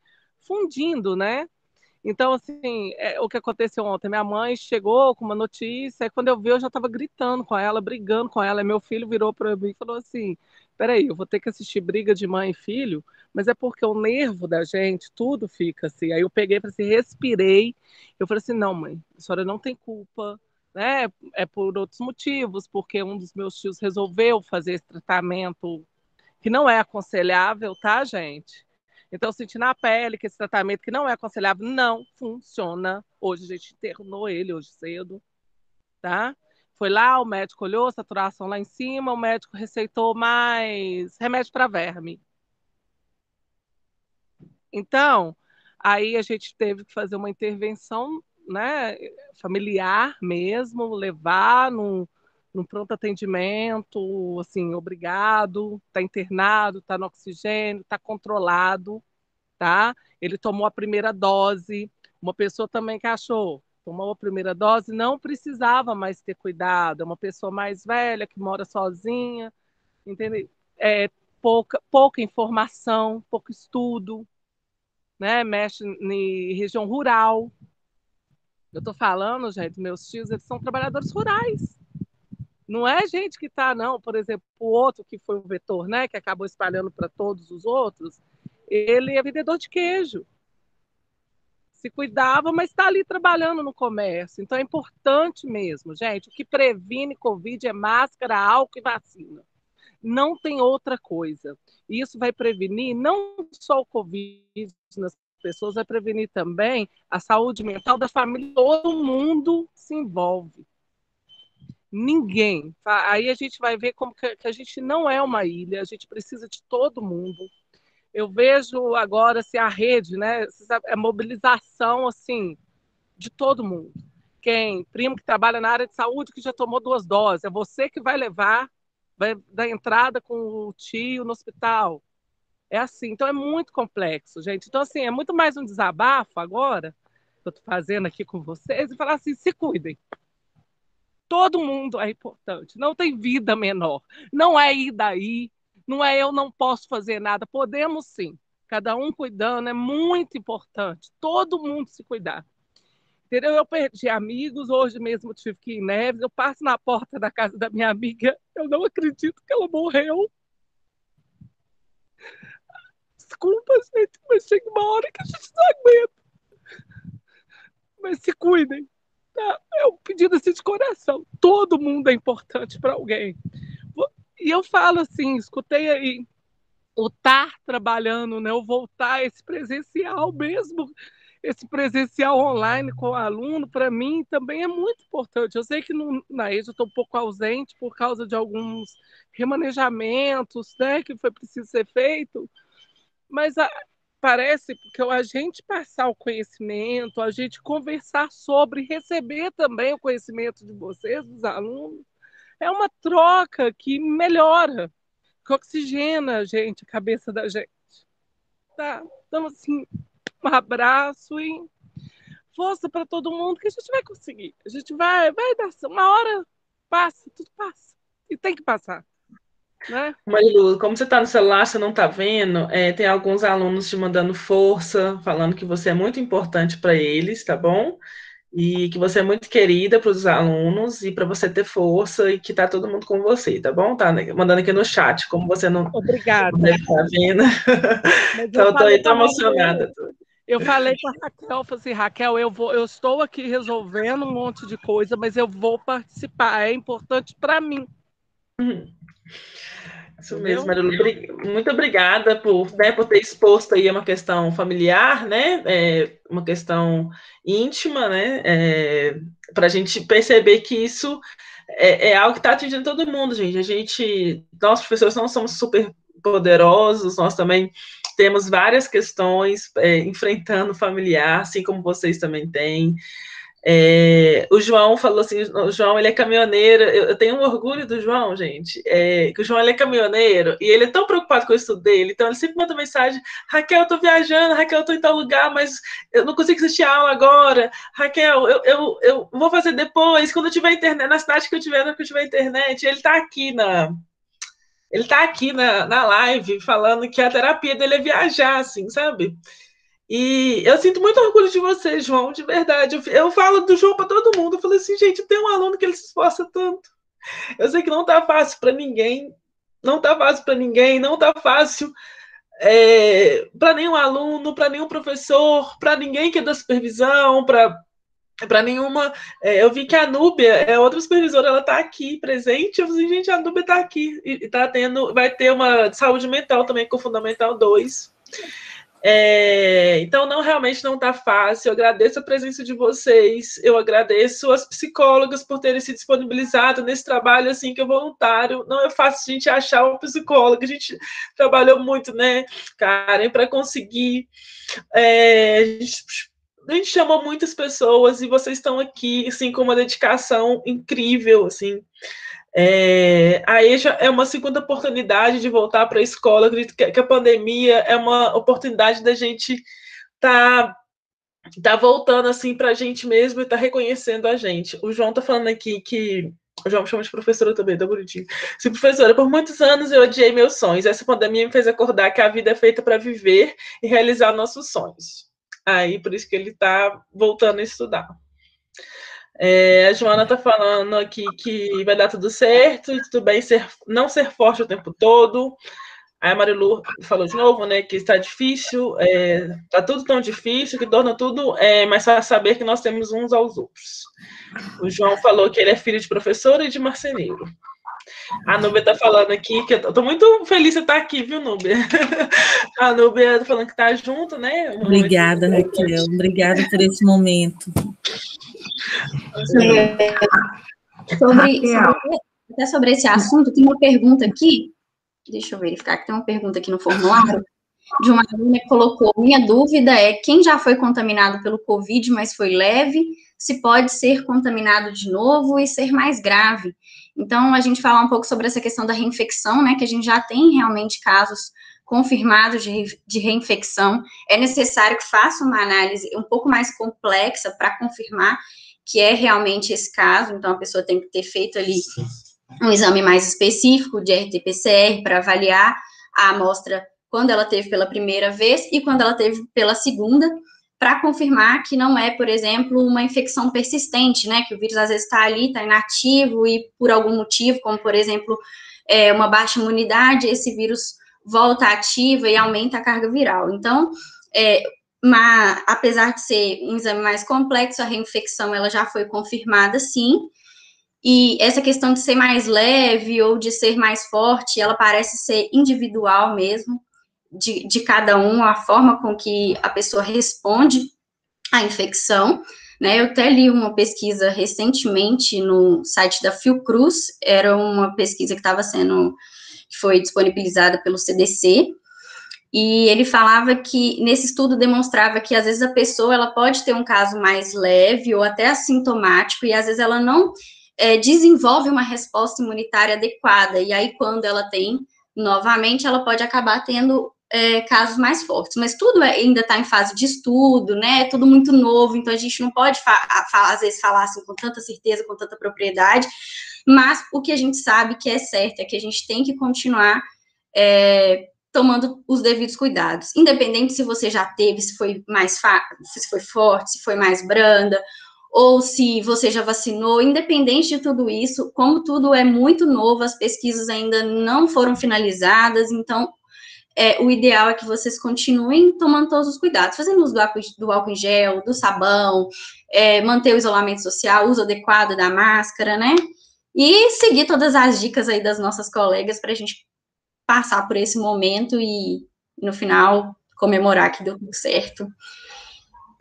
fundindo, né? Então, assim, o que aconteceu ontem, minha mãe chegou com uma notícia, e quando eu vi, eu já estava gritando com ela, brigando com ela, e meu filho virou para mim e falou assim, peraí, eu vou ter que assistir briga de mãe e filho, mas é porque o nervo da gente, tudo fica assim. Aí eu peguei para assim, respirei, eu falei assim, não, mãe, a senhora não tem culpa, né? É por outros motivos, porque um dos meus tios resolveu fazer esse tratamento que não é aconselhável, tá, gente? Então, eu senti na pele que esse tratamento que não é aconselhável não funciona. Hoje a gente internou ele, hoje cedo, tá? Foi lá, o médico olhou, saturação lá em cima, o médico receitou mais remédio para verme. Então, aí a gente teve que fazer uma intervenção, né, familiar mesmo, levar num pronto atendimento, assim, obrigado, está internado, está no oxigênio, está controlado, tá? Ele tomou a primeira dose. Uma pessoa também que achou, tomou a primeira dose, não precisava mais ter cuidado. É uma pessoa mais velha que mora sozinha, entendeu? Pouca informação, pouco estudo, né? Mexe em região rural. Eu estou falando, gente, meus tios, eles são trabalhadores rurais. Não é gente que está, não. Por exemplo, o outro que foi o vetor, né, que acabou espalhando para todos os outros, ele é vendedor de queijo. Se cuidava, mas está ali trabalhando no comércio. Então é importante mesmo, gente. O que previne Covid é máscara, álcool e vacina. Não tem outra coisa. Isso vai prevenir não só o Covid nas pessoas, vai prevenir também a saúde mental da família. Todo mundo se envolve. Ninguém. Aí a gente vai ver como que a gente não é uma ilha, a gente precisa de todo mundo. Eu vejo agora se a rede, né, a mobilização assim de todo mundo. Primo que trabalha na área de saúde que já tomou 2 doses, é você que vai levar, vai dar entrada com o tio no hospital. É assim, então é muito complexo, gente. Então, assim, é muito mais um desabafo agora, que eu estou fazendo aqui com vocês, e falar assim, se cuidem. Todo mundo é importante, não tem vida menor. Não é ir daí, não é eu não posso fazer nada. Podemos sim, cada um cuidando, é muito importante. Todo mundo se cuidar. Entendeu? Eu perdi amigos, hoje mesmo tive que ir em Neves, eu passo na porta da casa da minha amiga, eu não acredito que ela morreu. Desculpa, gente, mas chega uma hora que a gente não aguenta. Mas se cuidem, tá? É um pedido assim de coração. Todo mundo é importante para alguém. E eu falo assim, escutei aí, o estar trabalhando, né? O voltar esse presencial mesmo, esse presencial online com o aluno, para mim também é muito importante. Eu sei que na EJA eu estou um pouco ausente por causa de alguns remanejamentos, né, que foi preciso ser feito, mas parece que a gente passar o conhecimento, a gente conversar sobre, receber também o conhecimento de vocês, dos alunos, é uma troca que melhora, que oxigena a gente, a cabeça da gente. Tá? Então, assim, um abraço e força para todo mundo que a gente vai conseguir. A gente vai dar uma hora, passa, tudo passa. E tem que passar. Né? Marilu, como você está no celular, você não está vendo, tem alguns alunos te mandando força, falando que você é muito importante para eles, tá bom? E que você é muito querida para os alunos e para você ter força e que tá todo mundo com você, tá bom? Tá mandando aqui no chat, como você não Obrigada. deve estar vendo. Então, eu tô aí tão emocionada. Eu falei com a Raquel, falei assim, Raquel, eu estou aqui resolvendo um monte de coisa, mas eu vou participar, é importante para mim. Isso mesmo, Marilu. Muito obrigada por ter exposto aí uma questão familiar, né? Uma questão íntima, né? Para a gente perceber que isso é algo que está atingindo todo mundo, gente. Nós, professores, não somos super poderosos, nós também temos várias questões enfrentando familiar, assim como vocês também têm. O João falou assim, o João, ele é caminhoneiro, eu tenho um orgulho do João, gente, que o João, ele é caminhoneiro, e ele é tão preocupado com o estudo dele, então ele sempre manda mensagem, Raquel, eu tô viajando, Raquel, eu tô em tal lugar, mas eu não consigo assistir a aula agora, Raquel, eu vou fazer depois, quando eu tiver internet, na cidade que eu tiver internet, ele tá aqui na live, falando que a terapia dele é viajar, assim, sabe? E eu sinto muito orgulho de você, João, de verdade. Eu falo do João para todo mundo. Eu falei assim, gente, tem um aluno que ele se esforça tanto. Eu sei que não tá fácil para ninguém. Não tá fácil para ninguém. Não tá fácil para nenhum aluno, para nenhum professor, para ninguém que é da supervisão, para nenhuma. Eu vi que a Núbia, outra supervisora, ela tá aqui presente. Eu falei, gente, a Núbia tá aqui. E vai ter uma de saúde mental também com o Fundamental 2. Então, realmente não está fácil. Eu agradeço a presença de vocês, eu agradeço as psicólogas por terem se disponibilizado nesse trabalho, assim, que é voluntário. Não é fácil a gente achar uma psicóloga, a gente trabalhou muito, né, Karen, para conseguir. A gente chamou muitas pessoas e vocês estão aqui, assim, com uma dedicação incrível, assim. A EJA é uma segunda oportunidade de voltar para a escola. Eu acredito que a pandemia é uma oportunidade da gente tá voltando assim para a gente mesmo e tá reconhecendo a gente. O João tá falando aqui que o João me chama de professora também, tá bonitinho. Sim, professora, por muitos anos eu odiei meus sonhos. Essa pandemia me fez acordar que a vida é feita para viver e realizar nossos sonhos. Aí, por isso que ele tá voltando a estudar. A Joana está falando aqui que vai dar tudo certo, e tudo bem não ser forte o tempo todo. Aí a Marilu falou de novo, né, que está difícil, está tudo tão difícil que torna tudo mais fácil saber que nós temos uns aos outros. O João falou que ele é filho de professor e de marceneiro. A Núbia está falando aqui, que eu estou muito feliz de estar aqui, viu, Núbia? A Núbia está falando que está junto, né? Obrigada, Raquel. Obrigada por esse momento. Até sobre esse assunto, tem uma pergunta aqui. Deixa eu verificar que tem uma pergunta aqui no formulário. De uma aluna que colocou: minha dúvida é quem já foi contaminado pelo Covid, mas foi leve, se pode ser contaminado de novo e ser mais grave. Então, a gente fala um pouco sobre essa questão da reinfecção, né, que a gente já tem realmente casos confirmados de reinfecção. É necessário que faça uma análise um pouco mais complexa para confirmar que é realmente esse caso. Então, a pessoa tem que ter feito ali um exame mais específico de RT-PCR para avaliar a amostra quando ela teve pela primeira vez e quando ela teve pela segunda, para confirmar que não é, por exemplo, uma infecção persistente, né, que o vírus às vezes está ali, está inativo e por algum motivo, como por exemplo, uma baixa imunidade, esse vírus volta ativa e aumenta a carga viral. Então, apesar de ser um exame mais complexo, a reinfecção ela já foi confirmada, sim. E essa questão de ser mais leve ou de ser mais forte, ela parece ser individual mesmo, de cada um, a forma com que a pessoa responde à infecção, né? Eu até li uma pesquisa recentemente no site da Fiocruz, era uma pesquisa que foi disponibilizada pelo CDC, e ele falava que, nesse estudo, demonstrava que, às vezes, a pessoa, ela pode ter um caso mais leve ou até assintomático, e, às vezes, ela não desenvolve uma resposta imunitária adequada, e aí, quando ela tem, novamente, ela pode acabar tendo casos mais fortes, mas tudo ainda está em fase de estudo, né, é tudo muito novo, então a gente não pode, às vezes, falar assim com tanta certeza, com tanta propriedade, mas o que a gente sabe que é certo é que a gente tem que continuar tomando os devidos cuidados, independente se você já teve, se foi mais se foi forte, se foi mais branda, ou se você já vacinou, independente de tudo isso, como tudo é muito novo, as pesquisas ainda não foram finalizadas, então o ideal é que vocês continuem tomando todos os cuidados, fazendo uso do álcool em gel, do sabão, manter o isolamento social, uso adequado da máscara, né? E seguir todas as dicas aí das nossas colegas para a gente passar por esse momento e, no final, comemorar que deu tudo certo.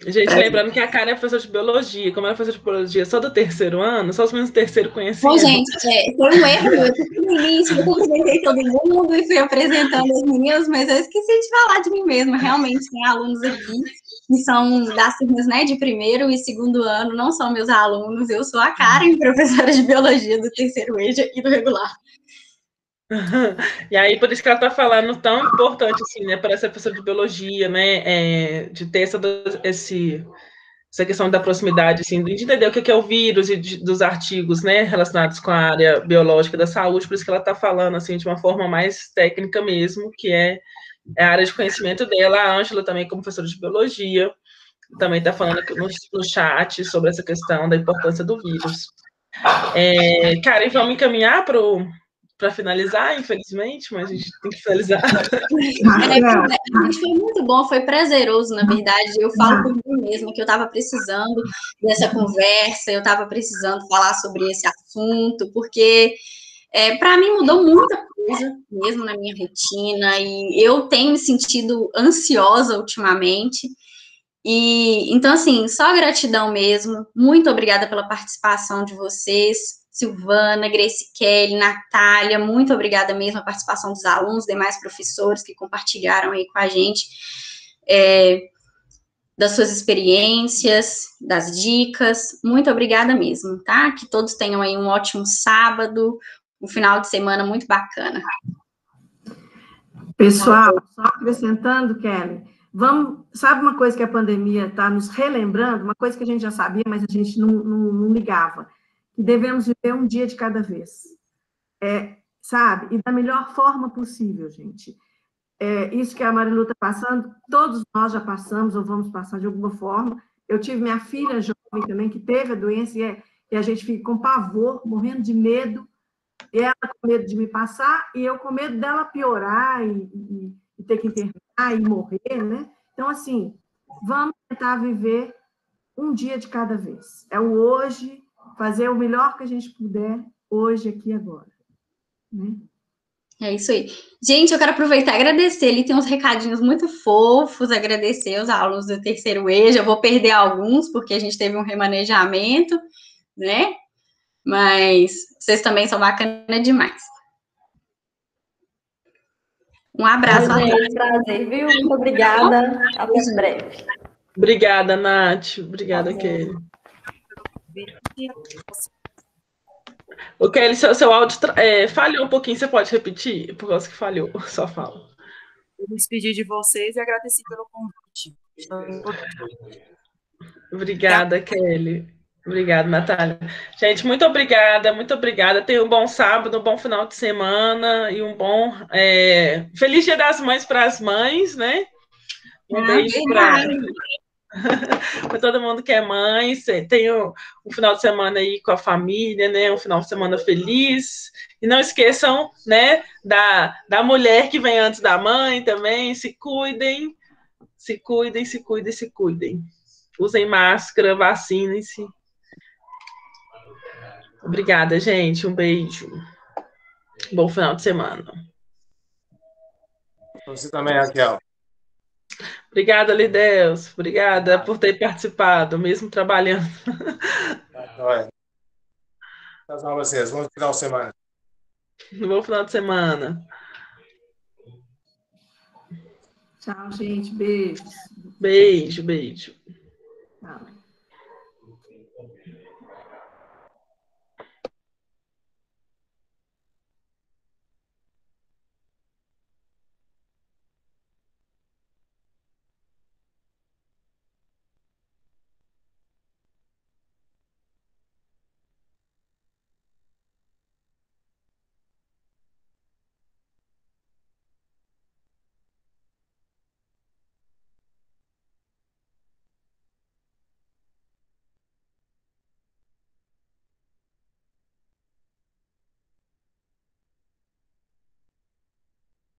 Gente, lembrando que a Karen é professora de biologia. Como ela é professora de biologia só do terceiro ano, só os meninos do terceiro conheciam. Bom, gente, foi um erro meu. No início, eu cumprimentei todo mundo e fui apresentando as meninas, mas eu esqueci de falar de mim mesma. Realmente, tem alunos aqui que são das turmas, né, de primeiro e segundo ano, não são meus alunos. Eu sou a Karen, professora de biologia do terceiro EJA e do regular. E aí, por isso que ela está falando tão importante, assim, né, para essa professora de biologia, né, de ter essa questão da proximidade, assim, de entender o que é o vírus e dos artigos, né, relacionados com a área biológica da saúde, por isso que ela está falando, assim, de uma forma mais técnica mesmo, que é a área de conhecimento dela. A Ângela também, como professora de biologia, também está falando aqui no chat sobre essa questão da importância do vírus. Karen, vamos encaminhar para finalizar, infelizmente, mas a gente tem que finalizar. Foi muito bom, foi prazeroso, na verdade. Eu falo por mim mesma que eu estava precisando dessa conversa, eu estava precisando falar sobre esse assunto, porque para mim mudou muita coisa mesmo na minha rotina, e eu tenho me sentido ansiosa ultimamente. E então, assim, só gratidão mesmo. Muito obrigada pela participação de vocês. Silvana, Grace Kelly, Natália, muito obrigada mesmo a participação dos alunos, demais professores que compartilharam aí com a gente das suas experiências, das dicas, muito obrigada mesmo, tá? Que todos tenham aí um ótimo sábado, um final de semana muito bacana. Pessoal, só acrescentando, Kelly, sabe uma coisa que a pandemia está nos relembrando, uma coisa que a gente já sabia, mas a gente não ligava, que devemos viver um dia de cada vez, sabe? E da melhor forma possível, gente. Isso que a Marilu está passando, todos nós já passamos ou vamos passar de alguma forma. Eu tive minha filha jovem também, que teve a doença, e a gente fica com pavor, morrendo de medo, e ela com medo de me passar, e eu com medo dela piorar e ter que internar e morrer, né? Então, assim, vamos tentar viver um dia de cada vez. É o hoje, fazer o melhor que a gente puder, hoje, aqui e agora. Né? É isso aí. Gente, eu quero aproveitar e agradecer. Ele tem uns recadinhos muito fofos, agradecer os alunos do terceiro E. Já vou perder alguns, porque a gente teve um remanejamento, né? Mas vocês também são bacanas demais. Um abraço. Gente, prazer, viu? Muito obrigada. Até breve. Obrigada, Nath. Obrigada, Kelly. O Kelly, seu áudio falhou um pouquinho. Você pode repetir? Por causa que falhou. Só fala. Eu me despedi de vocês e agradeci pelo convite. Obrigada, Kelly. Obrigada, Natália. Gente, muito obrigada, muito obrigada. Tenha um bom sábado, um bom final de semana e um bom Feliz Dia das Mães para as mães, né? Um beijo para todo mundo que é mãe. Tenha um final de semana aí com a família, né? Um final de semana feliz. E não esqueçam, né, da mulher que vem antes da mãe também. Se cuidem, se cuidem, se cuidem, se cuidem. Usem máscara, vacinem-se. Obrigada, gente. Um beijo. Bom final de semana. Você também, Raquel. Obrigada, Lideus. Obrigada por ter participado, mesmo trabalhando. Tchau, vocês. Bom final de semana. Bom final de semana. Tchau, gente. Beijos. Beijo, beijo. Tchau.